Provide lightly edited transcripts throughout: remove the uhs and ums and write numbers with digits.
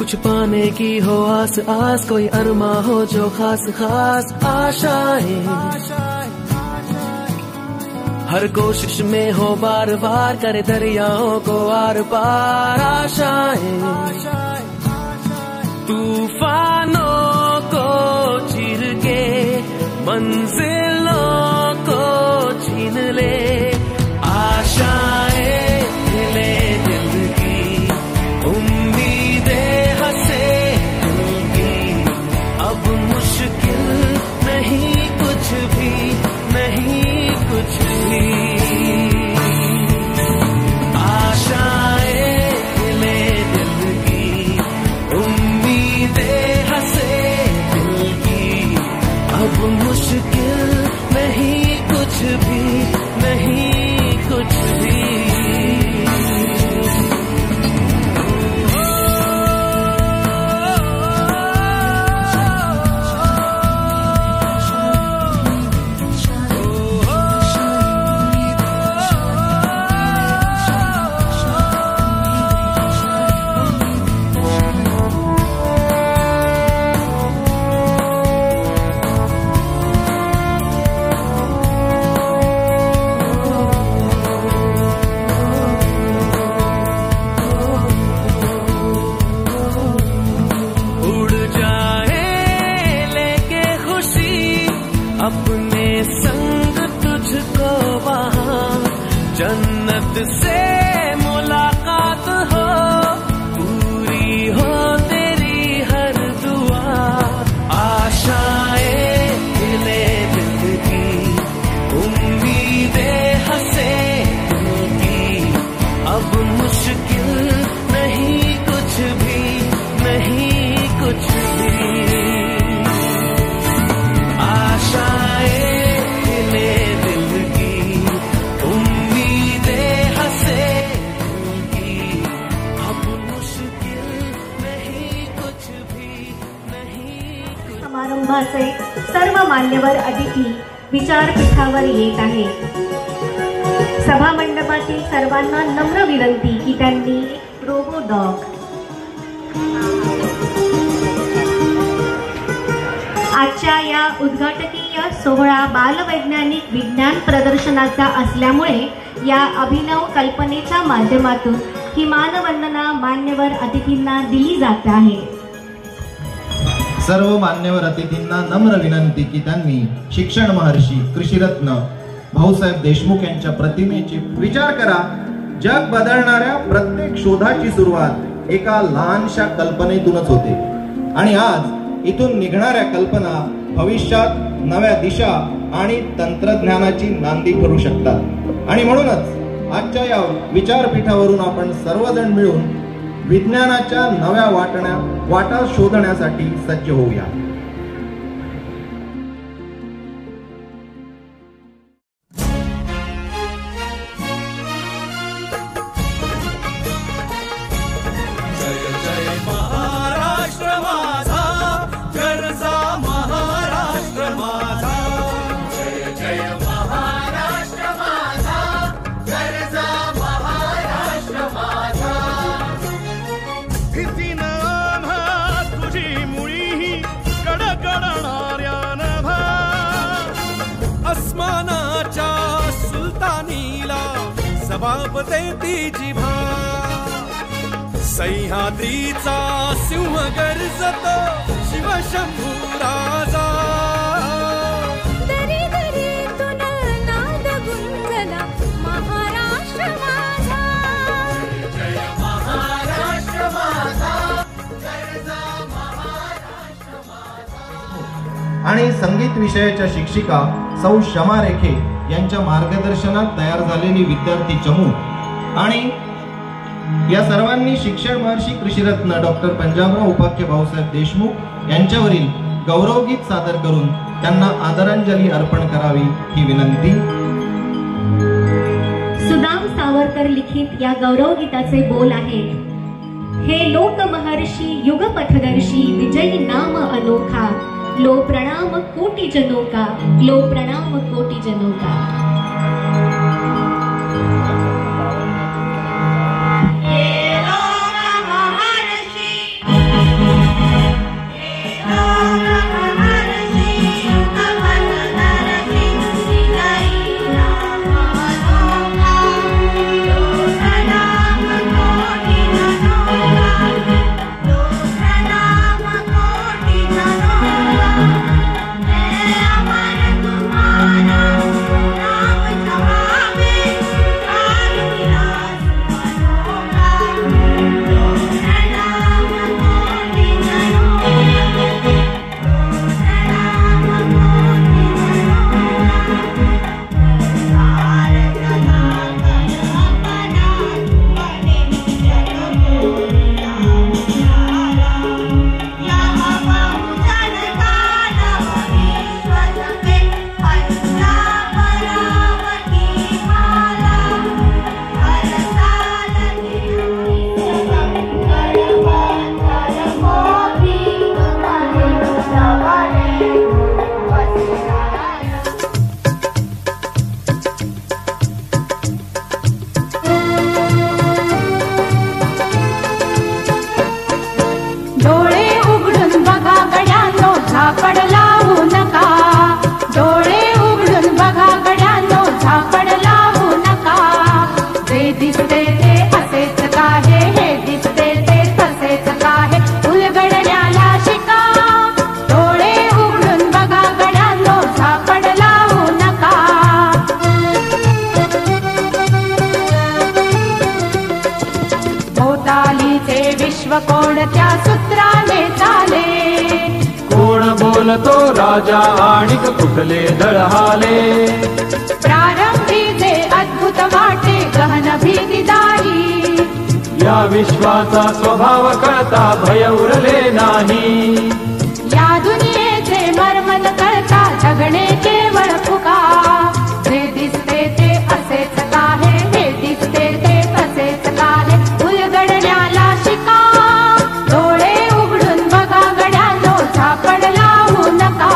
कुछ पाने की हो आस आस, कोई अरमा हो जो खास खास आशाएं, हर कोशिश में हो बार बार करे दरियाओं को आर पार आशाएं, तूफानों को चीर के मंजिलों को छीन ले, आशाएं मिले दिल की, उम्मीदें हंसे दिल की, अब मुश्किल नहीं कुछ भी, नहीं कुछ भी, आशाएं मिले दिल की, उम्मीदें हंसे दिल की, अब मुश्किल नहीं कुछ भी, नहीं कुछ भी। अपने संग तुझको वहाँ जन्नत से मुलाकात हो, पूरी हो तेरी हर दुआ, आशाएं मिले दिल की, उम्मीदें हंसे दिल की, अब मुश्किल नहीं कुछ भी, नहीं कुछ भी, आशाएं मिले दिल की, उम्मीदें हंसे दिल की, अब मुश्किल नहीं कुछ भी, नहीं कुछ। समारंभाचे सर्व मान्यवर अतिथी विचारपीठावर येत आहे। सभा मंडपातील सर्वांना नम्र विनंती की त्यांनी रोबो डॉग आजच्या या उद्घाटकीय सोहळा बालवैज्ञानिक विज्ञान प्रदर्शनाचा असल्यामुळे या अभिनव कल्पनेच्या माध्यमातून ही मानवंदना मान्यवर अतिथींना दिली जात आहे। सर्व मान्यवर अतिथींना नम्र विनंती की त्यांनी शिक्षण महर्षी कृषीरत्न भाऊसाहेब देशमुख यांच्या प्रतिमेची विचार करा। जग बदलणाऱ्या प्रत्येक शोधाची सुरुवात एका लहानशा कल्पनेतूनच होते आणि आज इथून निघणाऱ्या कल्पना भविष्यात नव्या दिशा आणि तंत्रज्ञानाची नांदी ठरू शकतात। आणि म्हणूनच आजच्या या विचारपीठावरून आपण सर्वजण मिळून विज्ञानाच्या नव्या वाटा शोधण्यासाठी सज्ज होऊया। देती जिभा सह्याद्रीचा सिंह गर्जतो शिवशंभू राजा, दरी दरीतून नाद गुंजला महाराष्ट्र माझा, जय महाराष्ट्र माझा, गर्जा महाराष्ट्र माझा। आणि संगीत विषयाच्या शिक्षिका सौ शमा रेखे यांच्या मार्गदर्शनात तयार झालेली विद्यार्थी चमू आणि या सर्वांनी शिक्षण महर्षी कृषीरत्न डॉक्टर पंजाबराव उपाख्य भाऊसाहेब देशमुख यांच्यावरील गौरवगीत सादर करून त्यांना आदरांजली अर्पण करावी ही विनंती। सुदाम सावरकर लिखित या गौरवगीताचे बोल आहेत। हे लोक महर्षी युग पथदर्शी विजयी नाम अनोखा, लो प्रणाम कोटि जनों का, लो प्रणाम कोटि जनों का। ये लोक महर्षी बोलतो राजा आणिक कुठले दळहाले. प्रारंभी जे अद्भुत वाटे गहन भीतीदायी, या विश्वाचा स्वभाव कळता भय उरले नाही. या दुनियेचे मर्म न कळता जगणे केवळ फुका. जे दिसते ते असेच काहे, हे दिसते ते असेच काहे, उलगडण्याला शिका. डोळे उघडून बघा गड्यानो, झापड लावू नका.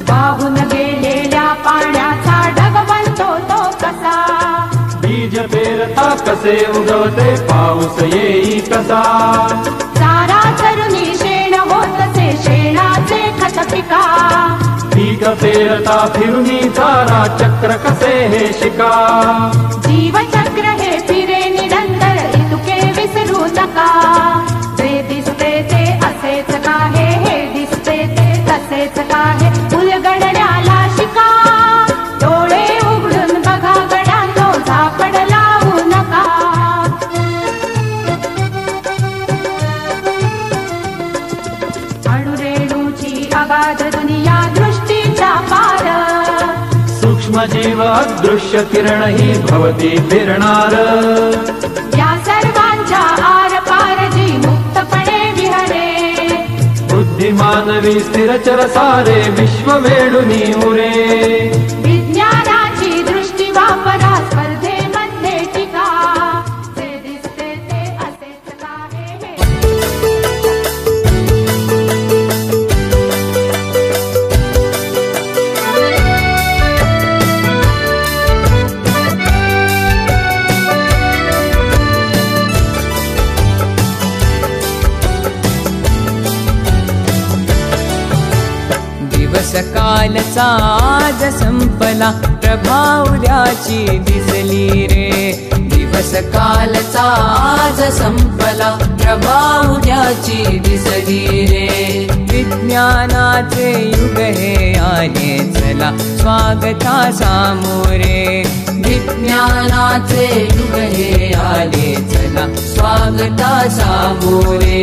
वाहून गेलेल्या पाण्याचा ढग बनतो तो कसा. बीज पेरता कसे उगवते पाऊस येई कसा. चारा चरुणी शेण होतसे शेणाचे खत पिका. पीक पेरता फिरुनी चारा चक्र कसे हे शिका. जीवचक्र हे फिरे निरंतर इतुके विसरू नका. जे दिसते ते असेच काहे, हे दिसते ते तसेच काहे, उलगडण्याला शिका. डोळे उघडून बघा गड्यांनो, झापड लावू नका. अणुरेणूची अगाध दुनिया दृष्टीच्या पार. सूक्ष्म जीव अदृश्य किरण ही भवती फिरणार. या सर्वांच्या आर पार जी मुक्तपणे विहरे. बुद्धिमानवी स्थिरचर सारे विश्व वेडुनी उरे. विज्ञानाची दृष्टी वापरा स्पर्धेमध्ये टिका. जे दिसते ते असेच काहे, हे दिवस कालचा आज संपला, प्रभा उद्याची दिसली रे. दिवस कालचा आज संपला, प्रभा उद्याची दिसली रे. विज्ञानाचे युग हे आले चला, स्वागता सामोरे. विज्ञानाचे युग हे आले चला, स्वागता सामोरे.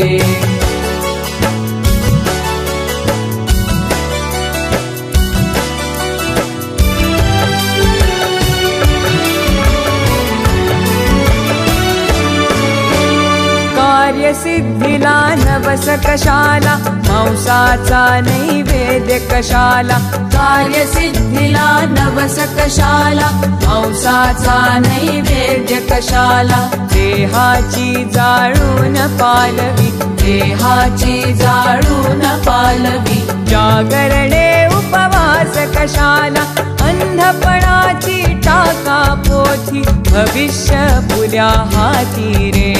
कार्यसिद्धीला नवस कशाला, मांसाचा नैवेद्य कशाला. कार्यसिद्धीला नवस कशाला, मांसाचा नैवेद्य कशाला. देहाची जाळून पालवी, देहाची जाळून पालवी. जागरणे उपवास कशाला, अंधपणाची टाका पोथी. भविष्य पुऱ्या हाती रे.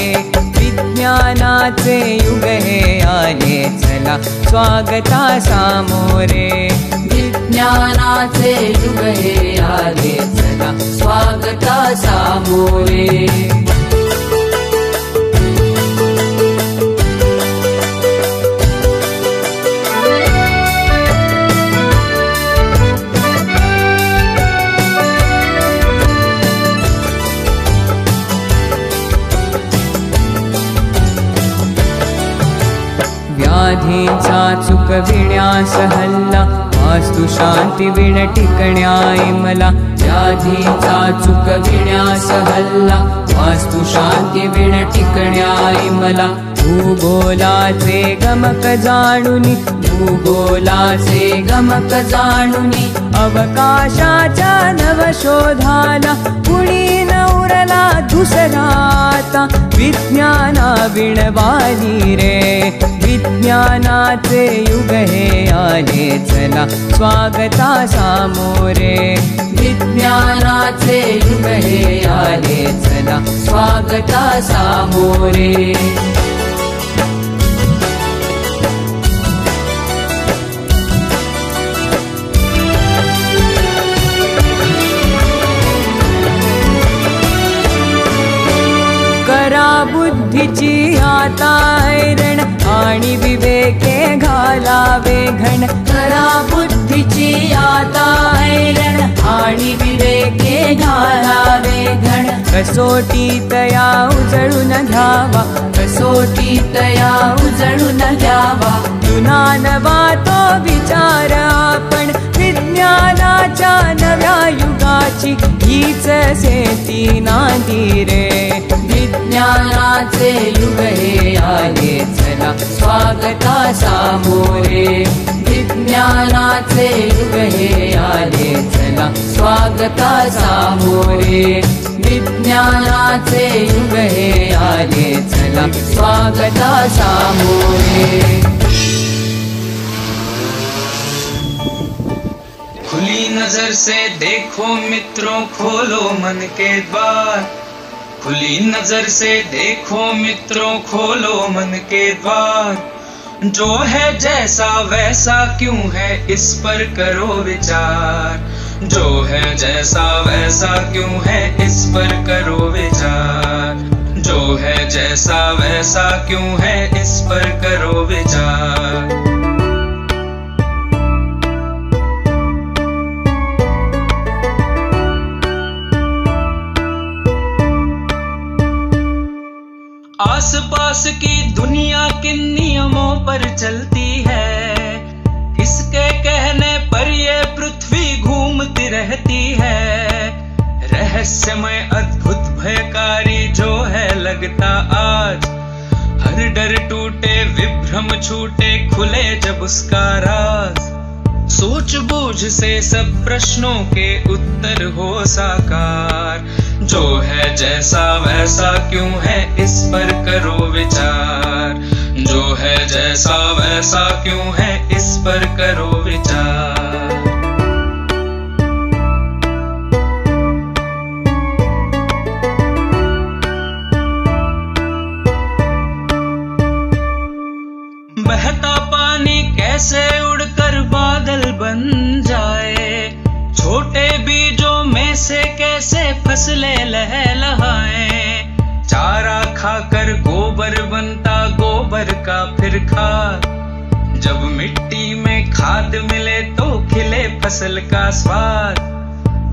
विज्ञानाचे युग हे आले चला, स्वागता सामोरे. विज्ञानाचे युग हे आले चला, स्वागता सामोरे. व्याधीचा चुकविण्यास हल्ला, वास्तु शांती विण टिकण्याई मला. व्याधीचा चुकविण्यास हल्ला, वास्तु शांती विण टिकण्याई मला. भूगोलाचे गमक जाणुनी, भूगोलाचे गमक जाणुनी. अवकाशाच्या नवशोधाला, कुणी न उरला दुसराता. विज्ञाना विणवाली रे. विज्ञानाचे युग हे आले चला, स्वागता सामोरे. विज्ञानाचे युग हे आले चला, स्वागता सामोरे. करा बुद्धीची आता ऐरण, आणि विवेके घालावे घण. करा बुद्धीची आता ऐरण, आणि विवेके घालावे घण. कसोटी तया उजळून घ्यावा, कसोटी ज्योती तया उजळून द्यावा. जुनानवा तो विचार आपण विज्ञानाच्या नव्या युगाची हीच सेती नांदी रे. विज्ञानाचे युग हे आले चला स्वागता सामोरे. विज्ञानाचे युग हे आले चला स्वागता सामोरे. विज्ञानाचे युग हे आले चला स्वागता सामोरे. खुली नजर से देखो मित्रों खोलो मन के द्वार. खुली नजर से देखो मित्रों खोलो मन के द्वार. जो है जैसा वैसा क्यों है इस पर करो विचार. जो है जैसा वैसा क्यों है इस पर करो विचार. जो है जैसा वैसा क्यों है इस पर करो विचार. आसपास की दुनिया किन नियमों पर चलती है. किसके कहने पर ये पृथ्वी घूमती रहती है. रहस्यमय अद्भुत भयकारी जो है लगता आज. हर डर टूटे विभ्रम छूटे खुले जब उसका राज. सूझबूझ से सब प्रश्नों के उत्तर हो साकार. जो है जैसा वैसा क्यों है इस पर करो विचार. जो है जैसा वैसा क्यों है इस पर करो विचार. बहता पानी कैसे उड़कर बादल बन जाए. छोटे बीजों में से कैसे फसलें लहलहाएं. चारा खाकर गोबर बनता गोबर का फिर खाद. जब मिट्टी में खाद मिले तो खिले फसल का स्वाद.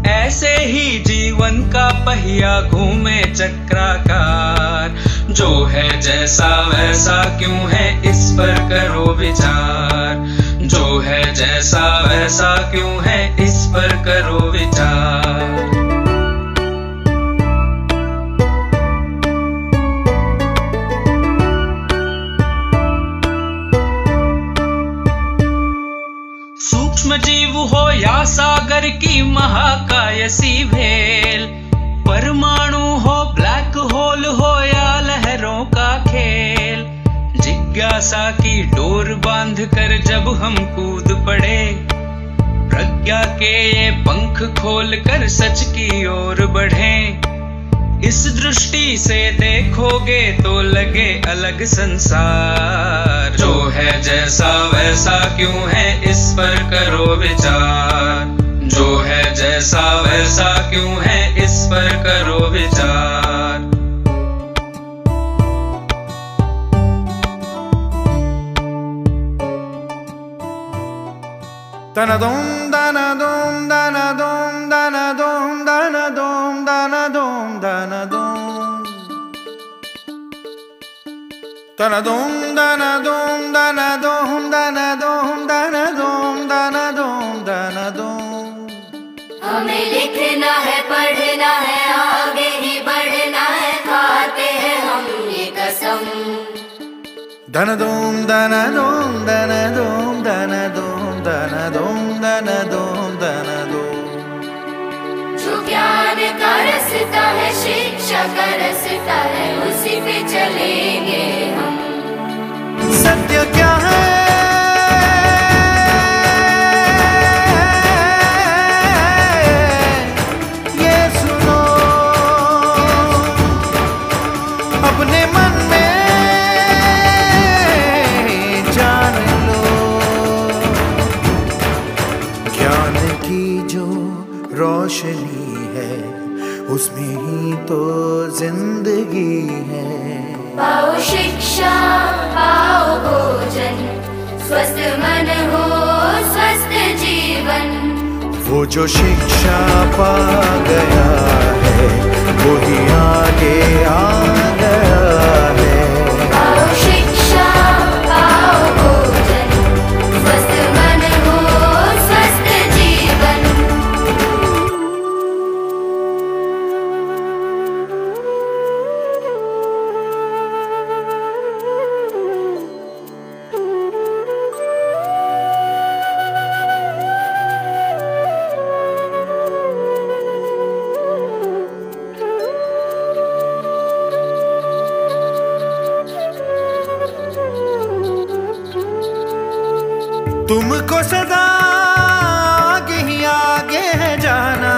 ऐसे ही जीवन का पहिया घूमे चक्राकार. जो है जैसा वैसा क्यों है इस पर करो विचार. जो है जैसा वैसा क्यों है इस पर करो विचार. सूक्ष्म जीव हो या सागर की महाकायसी भेल. परमाणु हो ब्लैक होल हो या लहरों का खेल. जिज्ञासा की डोर बांध कर जब हम कूद पड़े. प्रज्ञा के ये पंख खोल कर सच की ओर बढ़े. इस दृष्टि से देखोगे तो लगे अलग संसार. जो है जैसा वैसा क्यों है इस पर करो विचार. जो है जैसा वैसा क्यों है इस पर करो विचार. Danadom, danadom, danadom, danadom, danadom, danadom, danadom. Danadom, danadom, danadom, danadom, danadom, danadom, danadom. हमें लिखना है पढ़ना है आगे ही बढ़ना है खाते हैं हम ये कसम. Danadom, danadom, danadom, danadom, danadom, danadom, danadom. जो ज्ञान का रास्ता है शिक्षा का रास्ता है उसी पे चलेंगे हम. सत्य क्या है ये सुनो. अपने मन में जान लो. ज्ञान की जो रोशनी है उसमें ही तो जिंदगी है. पाओ शिक्षा पाओ भोजन स्वस्थ मन हो स्वस्थ जीवन. वो जो शिक्षा पा गया है वो ही आगे आ गया है. पाओ तुमको सदा आगे ही आगे है जाना,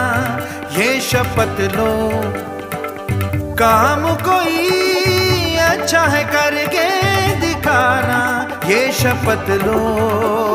ये शपथ लो। काम कोई अच्छा है करके दिखाना, ये शपथ लो।